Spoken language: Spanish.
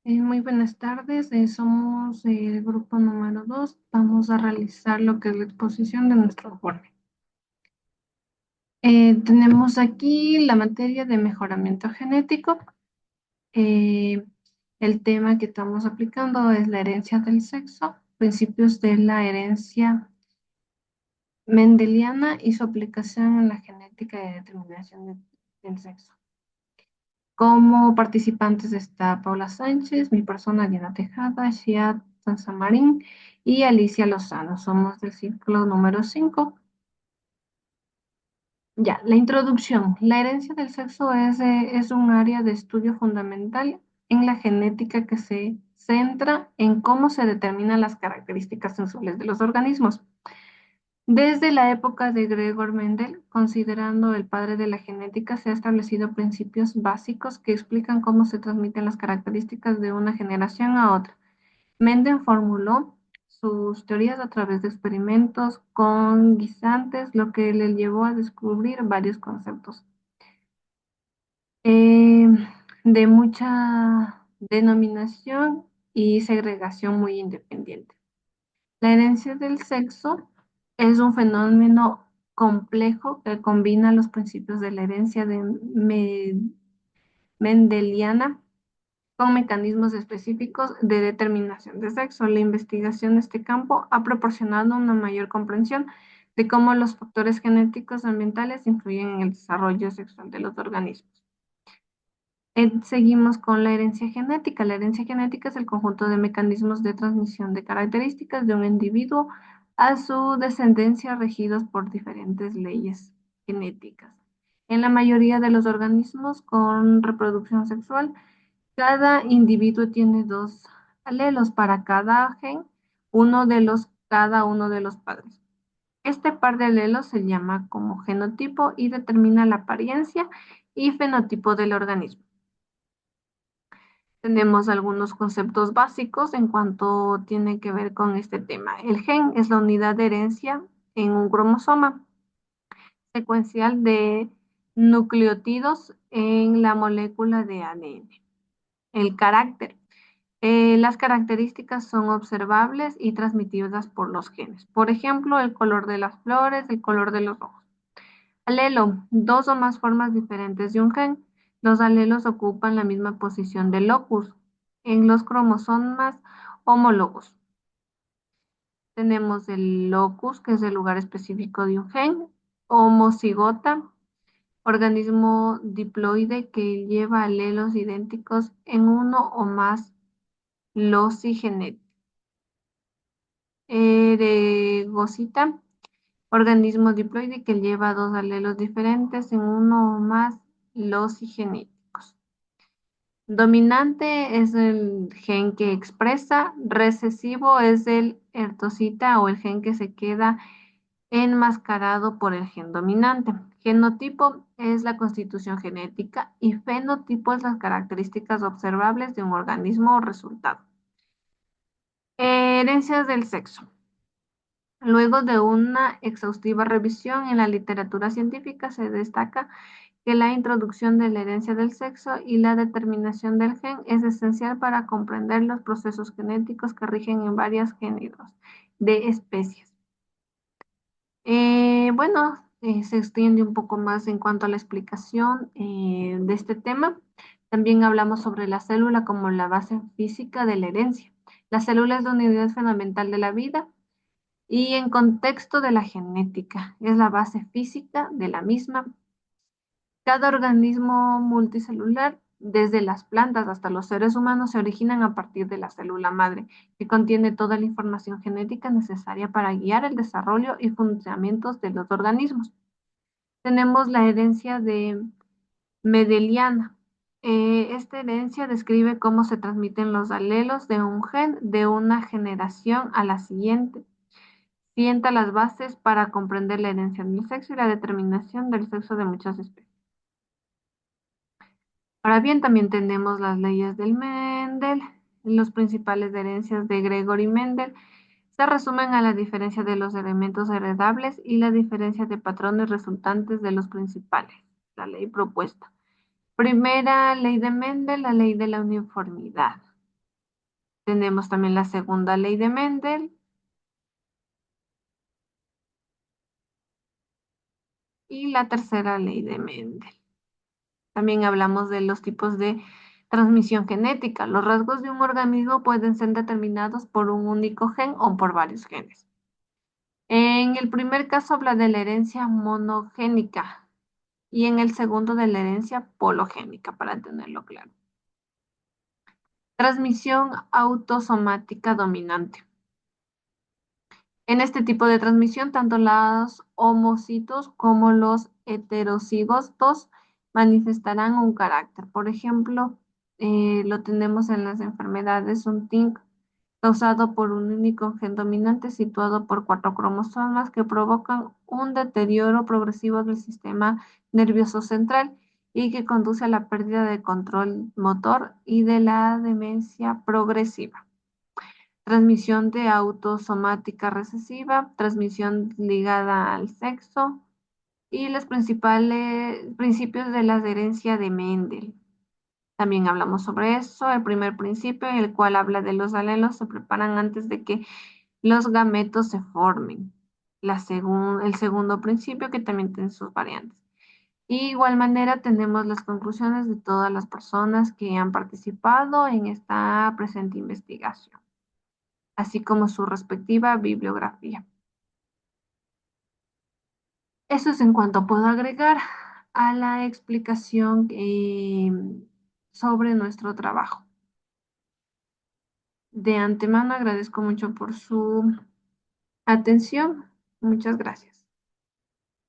Muy buenas tardes, somos el grupo número 2. Vamos a realizar lo que es la exposición de nuestro informe. Tenemos aquí la materia de mejoramiento genético. Eh, el tema que estamos aplicando es la herencia del sexo, principios de la herencia mendeliana y su aplicación en la genética de determinación del sexo. Como participantes está Paula Sánchez, mi persona Diana Tejada, Shiat Samarín y Alicia Lozano. Somos del ciclo número 5. Ya, la introducción. La herencia del sexo es un área de estudio fundamental en la genética que se centra en cómo se determinan las características sensibles de los organismos. Desde la época de Gregor Mendel, considerando el padre de la genética, se han establecido principios básicos que explican cómo se transmiten las características de una generación a otra. Mendel formuló sus teorías a través de experimentos con guisantes, lo que le llevó a descubrir varios conceptos eh, de mucha denominación y segregación muy independiente. La herencia del sexo es un fenómeno complejo que combina los principios de la herencia mendeliana con mecanismos específicos de determinación de sexo. La investigación de este campo ha proporcionado una mayor comprensión de cómo los factores genéticos ambientales influyen en el desarrollo sexual de los organismos. Seguimos con la herencia genética. La herencia genética es el conjunto de mecanismos de transmisión de características de un individuo a su descendencia regidos por diferentes leyes genéticas. En la mayoría de los organismos con reproducción sexual, cada individuo tiene dos alelos para cada gen, cada uno de los padres. Este par de alelos se llama como genotipo y determina la apariencia y fenotipo del organismo. Tenemos algunos conceptos básicos en cuanto tiene que ver con este tema. El gen es la unidad de herencia en un cromosoma secuencial de nucleótidos en la molécula de ADN. El carácter. Las características son observables y transmitidas por los genes. Por ejemplo, el color de las flores, el color de los ojos. Alelo, dos o más formas diferentes de un gen. Los alelos ocupan la misma posición del locus en los cromosomas homólogos. Tenemos el locus, que es el lugar específico de un gen, homocigota, organismo diploide que lleva alelos idénticos en uno o más loci genéticos. Eregocita, organismo diploide que lleva dos alelos diferentes en uno o más loci genéticos. Dominante es el gen que expresa, recesivo es el ertocita o el gen que se queda enmascarado por el gen dominante. Genotipo es la constitución genética y fenotipo es las características observables de un organismo o resultado. Herencias del sexo. Luego de una exhaustiva revisión en la literatura científica, se destaca que la introducción de la herencia del sexo y la determinación del gen es esencial para comprender los procesos genéticos que rigen en varios géneros de especies. Se extiende un poco más en cuanto a la explicación de este tema. También hablamos sobre la célula como la base física de la herencia. La célula es la unidad fundamental de la vida y en contexto de la genética. Es la base física de la misma. Cada organismo multicelular, desde las plantas hasta los seres humanos, se originan a partir de la célula madre, que contiene toda la información genética necesaria para guiar el desarrollo y funcionamiento de los organismos. Tenemos la herencia de Mendeliana. Esta herencia describe cómo se transmiten los alelos de un gen de una generación a la siguiente. Sienta las bases para comprender la herencia del sexo y la determinación del sexo de muchas especies. Ahora bien, también tenemos las leyes del Mendel. Los principales herencias de Gregory Mendel se resumen a la diferencia de los elementos heredables y la diferencia de patrones resultantes de los principales. La ley propuesta. Primera ley de Mendel, la ley de la uniformidad. Tenemos también la segunda ley de Mendel y la tercera ley de Mendel. También hablamos de los tipos de transmisión genética. Los rasgos de un organismo pueden ser determinados por un único gen o por varios genes. En el primer caso habla de la herencia monogénica y en el segundo de la herencia pologénica, para tenerlo claro. Transmisión autosomática dominante. En este tipo de transmisión, tanto los homocitos como los heterocigotos manifestarán un carácter. Por ejemplo, lo tenemos en las enfermedades, un TIC causado por un único gen dominante situado por cuatro cromosomas que provocan un deterioro progresivo del sistema nervioso central y que conduce a la pérdida de control motor y de la demencia progresiva. Transmisión de autosomática recesiva, transmisión ligada al sexo y los principales principios de la herencia de Mendel. También hablamos sobre eso. El primer principio, el cual habla de los alelos, se preparan antes de que los gametos se formen. El segundo principio, que también tiene sus variantes. Y igual manera tenemos las conclusiones de todas las personas que han participado en esta presente investigación, así como su respectiva bibliografía. Eso es en cuanto puedo agregar a la explicación sobre nuestro trabajo. De antemano agradezco mucho por su atención. Muchas gracias.